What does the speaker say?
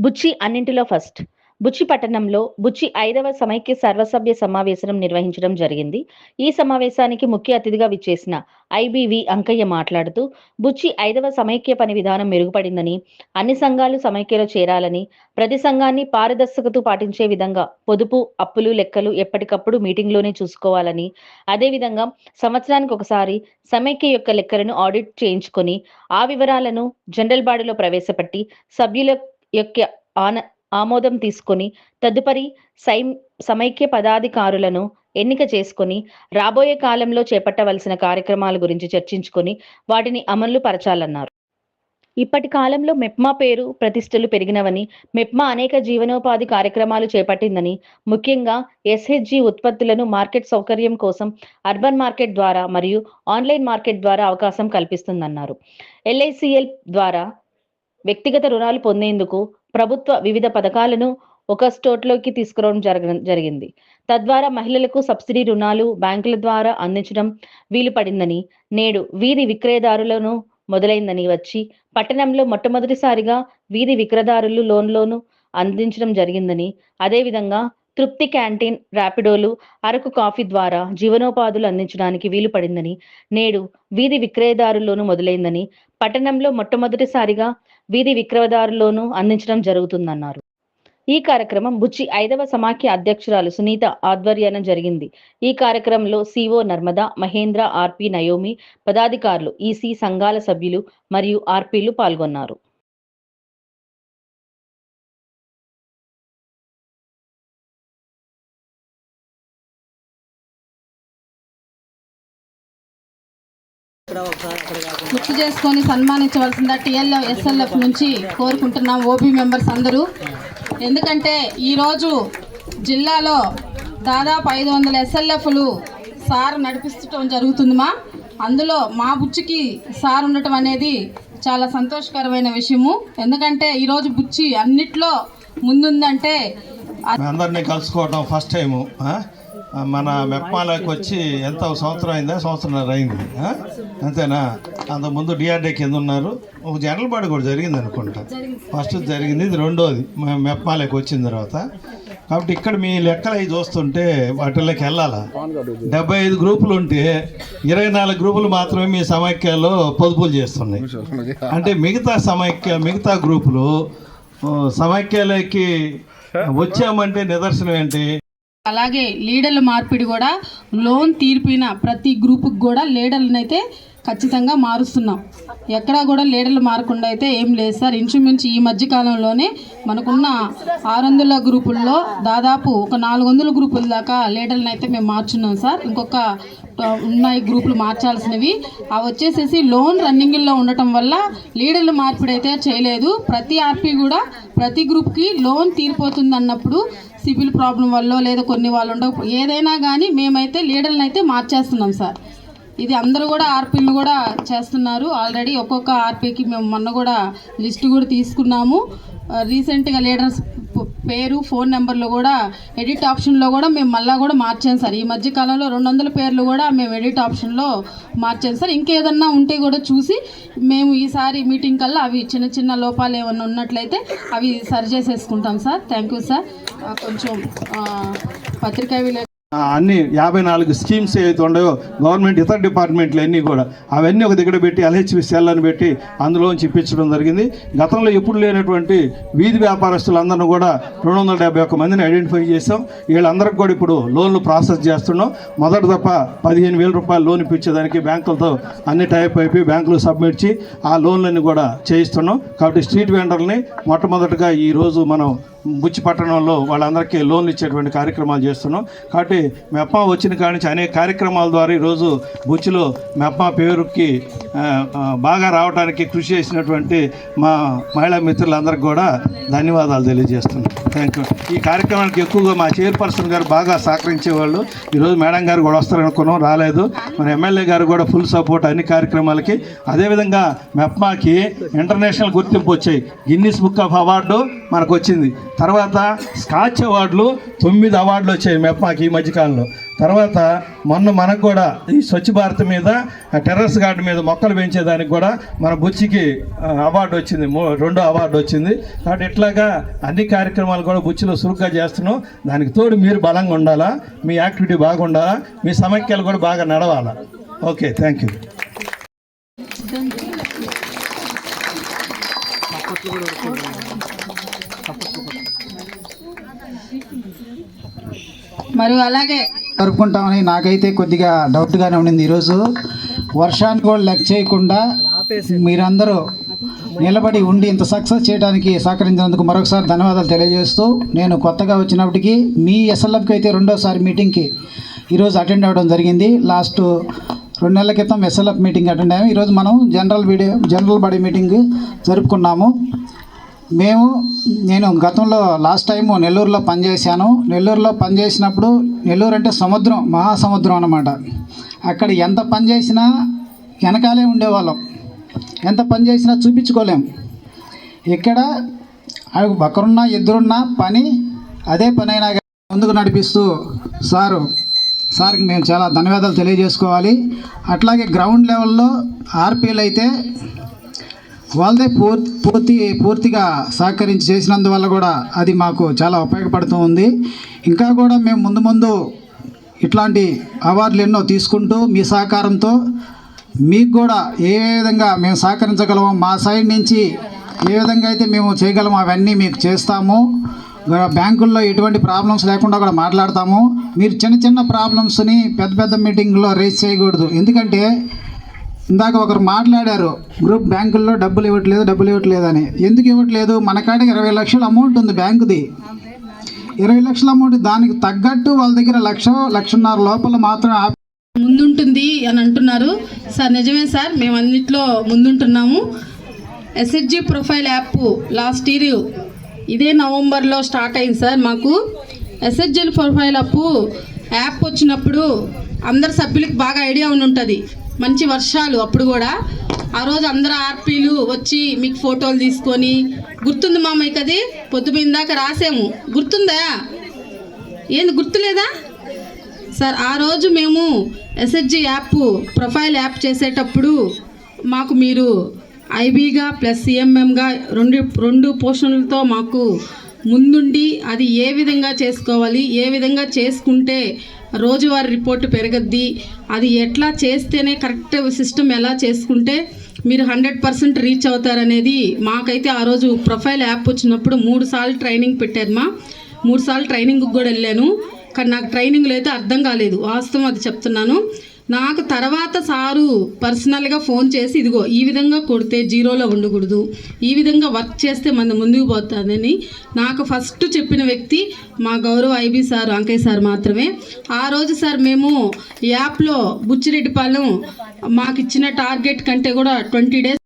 బుచ్చి అన్నింటిలో ఫస్ట్. బుచ్చి పట్టణంలో బుచ్చి 5వ సమైక్య సర్వసభ్య సమావేశం నిర్వహించడం జరిగింది. ఈ సమావేశానికి ముఖ్య అతిథిగా విచ్చేసిన ఐబీవీ అంకయ్య మాట్లాడుతూ, బుచ్చి 5వ సమైక్య పని విధానం మెరుగుపడిందని, అన్ని సంఘాలు సమైక్యలో చేరాలని, ప్రతి సంఘాన్ని పారదర్శకత పాటించే విధంగా పొదుపు, అప్పులు, లెక్కలు ఎప్పటికప్పుడు మీటింగ్‌లోనే చూసుకోవాలని, అదేవిధంగా సంవత్సరానికి ఒకసారి సమైక్య యొక్క లెక్కలను ఆడిట్ చేయించుకొని, ఆ వివరాలను జనరల్ బాడీలో ప్రవేశపెట్టి సభ్యుల యొక్క ఆన ఆమోదం తీసుకొని తదుపరి సమైక్య పదాధికారులను ఎన్నిక చేసుకొని రాబోయే కాలంలో చేపట్టవలసిన కార్యక్రమాల గురించి చర్చించుకొని వాటిని అమలు పరచాలన్నారు. ఇప్పటి కాలంలో మెప్మా పేరు ప్రతిష్టలు పెరిగినవని, మెప్మా అనేక జీవనోపాధి కార్యక్రమాలు చేపట్టిందని, ముఖ్యంగా ఎస్హెచ్జి ఉత్పత్తులను మార్కెట్ సౌకర్యం కోసం అర్బన్ మార్కెట్ ద్వారా మరియు ఆన్లైన్ మార్కెట్ ద్వారా అవకాశం కల్పిస్తుందన్నారు. ఎల్ఐసిఎల్ ద్వారా వ్యక్తిగత రుణాలు పొందేందుకు ప్రభుత్వ వివిధ పథకాలను ఒక స్టోర్లోకి తీసుకురావడం జరిగింది. తద్వారా మహిళలకు సబ్సిడీ రుణాలు బ్యాంకుల ద్వారా అందించడం వీలు పడిందని, నేడు వీధి విక్రయదారులను మొదలైందని వచ్చి పట్టణంలో మొట్టమొదటిసారిగా వీధి విక్రయదారులు లోన్లను అందించడం జరిగిందని, అదేవిధంగా తృప్తి క్యాంటీన్, ర్యాపిడోలు, అరకు కాఫీ ద్వారా జీవనోపాధులు అందించడానికి వీలు పడిందని, నేడు వీధి విక్రయదారుల్లోనూ మొదలైందని, పట్టణంలో మొట్టమొదటిసారిగా వీధి విక్రయదారుల్లోనూ అందించడం జరుగుతుందన్నారు. ఈ కార్యక్రమం బుచ్చి 5వ సమాఖ్య అధ్యక్షురాలు సునీత ఆధ్వర్యాన జరిగింది. ఈ కార్యక్రమంలో సిఓ నర్మదా, మహేంద్ర, ఆర్పి, నయోమి, పదాధికారులు, ఈసీ, సంఘాల సభ్యులు మరియు ఆర్పీలు పాల్గొన్నారు. గుర్తు చేసుకొని సన్మానించవలసిందా టీఎల్ఎఫ్, ఎస్ఎల్ఎఫ్ నుంచి కోరుకుంటున్నాం ఓబీ మెంబర్స్ అందరూ. ఎందుకంటే ఈరోజు జిల్లాలో దాదాపు 500 ఎస్ఎల్ఎఫ్లు సార్ నడిపిస్తడం జరుగుతుందిమా. అందులో మా బుచ్చికి సార్ ఉండటం అనేది చాలా సంతోషకరమైన విషయము. ఎందుకంటే ఈరోజు బుచ్చి అన్నిట్లో ముందుందంటే అందరినీ కలుసుకోవటం ఫస్ట్ టైము. మన మెప్మాలోకి వచ్చి ఎంత సంవత్సరం అయిందా? సంవత్సరంన్నర అయింది, అంతేనా? అంతకుముందు డిఆర్డీ కింద ఉన్నారు. ఒక జనరల్ బాడీ కూడా జరిగింది అనుకుంటా. ఫస్ట్ జరిగింది, ఇది రెండోది మెప్మాలోకి వచ్చిన తర్వాత. కాబట్టి ఇక్కడ మీ లెక్కలు అవి చూస్తుంటే వాటిల్లోకి వెళ్ళాలా. 75 గ్రూపులు ఉంటే 24 గ్రూపులు మాత్రమే మీ సమైక్యలో పొదుపులు చేస్తున్నాయి. అంటే మిగతా గ్రూపులు సమైక్యలోకి వచ్చామంటే నిదర్శనం ఏంటి? అలాగే లీడర్ల మార్పిడి కూడా, లోన్ తీర్పిన ప్రతి గ్రూపుకి కూడా లీడర్లను అయితే ఖచ్చితంగా మారుస్తున్నాం. ఎక్కడా కూడా లీడర్లు మారకుండా అయితే ఏం లేదు సార్. ఇంచుమించు ఈ మధ్యకాలంలోనే మనకున్న 600 గ్రూపుల్లో దాదాపు ఒక 400 గ్రూపుల దాకా లీడర్లను అయితే మేము మార్చున్నాం సార్. ఇంకొక ఉన్నాయి గ్రూపులు మార్చాల్సినవి. అవి వచ్చేసేసి లోన్ రన్నింగ్లో ఉండటం వల్ల లీడర్లు మార్పిడి అయితే చేయలేదు. ప్రతి ఆర్పీ కూడా ప్రతి గ్రూప్కి లోన్ తీరిపోతుంది అన్నప్పుడు సివిల్ ప్రాబ్లం వల్ల లేదా కొన్ని వాళ్ళు ఉండవు, ఏదైనా కానీ మేమైతే లీడర్లను అయితే మార్చేస్తున్నాం సార్. ఇది అందరూ కూడా ఆర్పీలు కూడా చేస్తున్నారు. ఆల్రెడీ ఒక్కొక్క ఆర్పీకి మేము మొన్న కూడా లిస్టు కూడా తీసుకున్నాము. రీసెంట్గా లీడర్స్ పేరు, ఫోన్ నెంబర్లు కూడా ఎడిట్ ఆప్షన్లో కూడా మేము మళ్ళీ కూడా మార్చాం సార్. ఈ మధ్యకాలంలో 200 పేర్లు కూడా మేము ఎడిట్ ఆప్షన్లో మార్చాం సార్. ఇంకేదన్నా ఉంటే కూడా చూసి మేము ఈసారి మీటింగ్ కల్లా అవి చిన్న చిన్న లోపాలు ఏమన్నా ఉన్నట్లయితే అవి సరి చేసేసుకుంటాం సార్. Thank you sir. కొంచెం పత్రికా అన్ని 54 స్కీమ్స్ ఏవైతే ఉన్నాయో గవర్నమెంట్ ఇతర డిపార్ట్మెంట్లు అన్నీ కూడా అవన్నీ ఒక దగ్గర పెట్టి ఎల్హెచ్వి సెల్ అని పెట్టి అందులోంచి ఇప్పించడం జరిగింది. గతంలో ఎప్పుడు లేనటువంటి వీధి వ్యాపారస్తులందరినీ కూడా 271 మందిని ఐడెంటిఫై చేసాం. వీళ్ళందరికీ కూడా ఇప్పుడు లోన్లు ప్రాసెస్ చేస్తున్నాం. మొదటి తప్ప 15,000 రూపాయలు లోన్ ఇప్పించేదానికి బ్యాంకులతో అన్ని టైప్ అయిపోయి బ్యాంకులు సబ్మిట్ చేసి ఆ లోన్లన్నీ కూడా చేయిస్తున్నాం. కాబట్టి స్ట్రీట్ వెండర్ని మొట్టమొదటిగా ఈరోజు మనం బుచ్చి పట్టణంలో వాళ్ళందరికీ లోన్లు ఇచ్చేటువంటి కార్యక్రమాలు చేస్తున్నాం. కాబట్టి మెప్మా వచ్చిన కాడి నుంచి అనేక కార్యక్రమాల ద్వారా ఈరోజు బుచ్చిలో మెప్మా పేరుకి బాగా రావడానికి కృషి చేసినటువంటి మా మహిళా మిత్రులందరికీ కూడా ధన్యవాదాలు తెలియజేస్తున్నాం. Thank you. ఈ కార్యక్రమానికి ఎక్కువగా మా చైర్పర్సన్ గారు బాగా సహకరించేవాళ్ళు. ఈరోజు మేడం గారు కూడా వస్తారనుకున్నాం, రాలేదు. మన ఎమ్మెల్యే గారు కూడా ఫుల్ సపోర్ట్ అన్ని కార్యక్రమాలకి. అదేవిధంగా మెప్మాకి ఇంటర్నేషనల్ గుర్తింపు వచ్చాయి. గిన్నిస్ బుక్ ఆఫ్ అవార్డు మనకు వచ్చింది. తర్వాత స్కాచ్ అవార్డులు 9 అవార్డులు వచ్చాయి మెప్మాకి ఈ మధ్యకాలంలో. తర్వాత మొన్న మనకు కూడా ఈ స్వచ్ఛ భారత్ మీద టెర్రస్ గార్డెన్ మీద మొక్కలు పెంచేదానికి కూడా మన బుచ్చికి అవార్డు వచ్చింది, 2వ అవార్డు వచ్చింది. కాబట్టి ఇట్లాగా అన్ని కార్యక్రమాలు కూడా బుచ్చిలో చురుగ్గా చేస్తున్నాం. దానికి తోడు మీరు బలంగా ఉండాలా, మీ యాక్టివిటీ బాగుండాలా, మీ సమైక్యాలు కూడా బాగా నడవాలా. Okay, thank you. మరియు అలాగే జరుపుకుంటామని నాకైతే కొద్దిగా డౌట్గానే ఉండింది. ఈరోజు వర్షాన్ని కూడా లెక్క చేయకుండా మీరందరూ నిలబడి ఉండి ఇంత సక్సెస్ చేయడానికి సహకరించినందుకు మరొకసారి ధన్యవాదాలు తెలియజేస్తూ, నేను కొత్తగా వచ్చినప్పటికీ మీ ఎస్ఎల్ఎఫ్కి అయితే 2వ మీటింగ్కి ఈరోజు అటెండ్ అవ్వడం జరిగింది. లాస్ట్ 2 నెలల క్రితం ఎస్ఎల్ఎఫ్ మీటింగ్ అటెండ్ అయ్యాము. ఈరోజు మనం జనరల్ బాడీ మీటింగ్ జరుపుకున్నాము. నేను గతంలో లాస్ట్ టైం నెల్లూరులో పనిచేశాను. నెల్లూరులో పనిచేసినప్పుడు, నెల్లూరు అంటే సముద్రం, మహాసముద్రం అన్నమాట. అక్కడ ఎంత పని చేసినా వెనకాలే ఉండేవాళ్ళం, ఎంత పని చేసినా చూపించుకోలేం. ఇక్కడ ఒకరున్నా ఇద్దరున్నా పని అదే పని అయినా ముందుకు నడిపిస్తూ సార్కి మేము చాలా ధన్యవాదాలు తెలియజేసుకోవాలి. అట్లాగే గ్రౌండ్ లెవెల్లో ఆర్పీలు అయితే వాళ్ళదే పూర్తిగా సహకరించి చేసినందువల్ల కూడా అది మాకు చాలా ఉపయోగపడుతూ ఉంది. ఇంకా కూడా మేము ముందు ఇట్లాంటి అవార్డులు ఎన్నో తీసుకుంటూ మీ సహకారంతో మీకు కూడా ఏ విధంగా మేము సహకరించగలమో, మా సైడ్ నుంచి ఏ విధంగా అయితే మేము చేయగలమో అవన్నీ మీకు చేస్తాము. బ్యాంకుల్లో ఎటువంటి ప్రాబ్లమ్స్ లేకుండా కూడా మాట్లాడతాము. మీరు చిన్న ప్రాబ్లమ్స్ని పెద్ద మీటింగ్లో రేస్ చేయకూడదు. ఎందుకంటే ఇందాక ఒకరు మాట్లాడారు, గ్రూప్ బ్యాంకుల్లో డబ్బులు ఇవ్వట్లేదు అని. ఎందుకు ఇవ్వట్లేదు? మన కాడికి 20 లక్షల అమౌంట్ ఉంది బ్యాంకుది. 20 లక్షల అమౌంట్, దానికి తగ్గట్టు వాళ్ళ దగ్గర 1.5 లోపల మాత్రం ముందుంటుంది అని అంటున్నారు. సార్ నిజమే సార్, మేము అన్నిట్లో ముందుంటున్నాము. SHG profile app last year ఇదే నవంబర్లో స్టార్ట్ అయింది సార్. మాకు ఎస్హెచ్జి ప్రొఫైల్ యాప్ వచ్చినప్పుడు అందరు సభ్యులకు బాగా ఐడియా ఉంటుంది. మంచి వర్షాలు అప్పుడు కూడా, ఆ రోజు అందరు ఆర్పీలు వచ్చి మీకు ఫోటోలు తీసుకొని, గుర్తుంది మా మీకు అది పొద్దుపోయిందాక రాసాము, గుర్తుందా? ఏంది గుర్తులేదా సార్? ఆ రోజు మేము ఎస్హెచ్జి ప్రొఫైల్ యాప్ చేసేటప్పుడు మాకు మీరు ఐబీగా ప్లస్ సిఎంఎంగా రెండు పోర్షన్లతో మాకు ముందుండి అది ఏ విధంగా చేసుకోవాలి, ఏ విధంగా చేసుకుంటే రోజువారీ రిపోర్టు పెరగద్ది, అది ఎట్లా చేస్తేనే కరెక్ట్ సిస్టమ్ ఎలా చేసుకుంటే మీరు 100% రీచ్ అవుతారనేది మాకైతే ఆ రోజు ప్రొఫైల్ యాప్ వచ్చినప్పుడు 3 సార్లు ట్రైనింగ్ పెట్టారు. 3 సార్లు ట్రైనింగ్కి కూడా వెళ్ళాను. కానీ నాకు ట్రైనింగ్లో అయితే అర్థం కాలేదు, వాస్తవం అది చెప్తున్నాను. నాకు తర్వాత సారు పర్సనల్గా ఫోన్ చేసి, ఇదిగో ఈ విధంగా కొడితే జీరోలో ఉండకూడదు, ఈ విధంగా వర్క్ చేస్తే మన ముందుకు పోతుందని నాకు ఫస్ట్ చెప్పిన వ్యక్తి మా గౌరవ ఐబీ సార్, అంకయ్య సార్ మాత్రమే. ఆ రోజు సార్ మేము యాప్లో బుచ్చిరెడ్డిపాలెం మాకు ఇచ్చిన టార్గెట్ కంటే కూడా 20 డేస్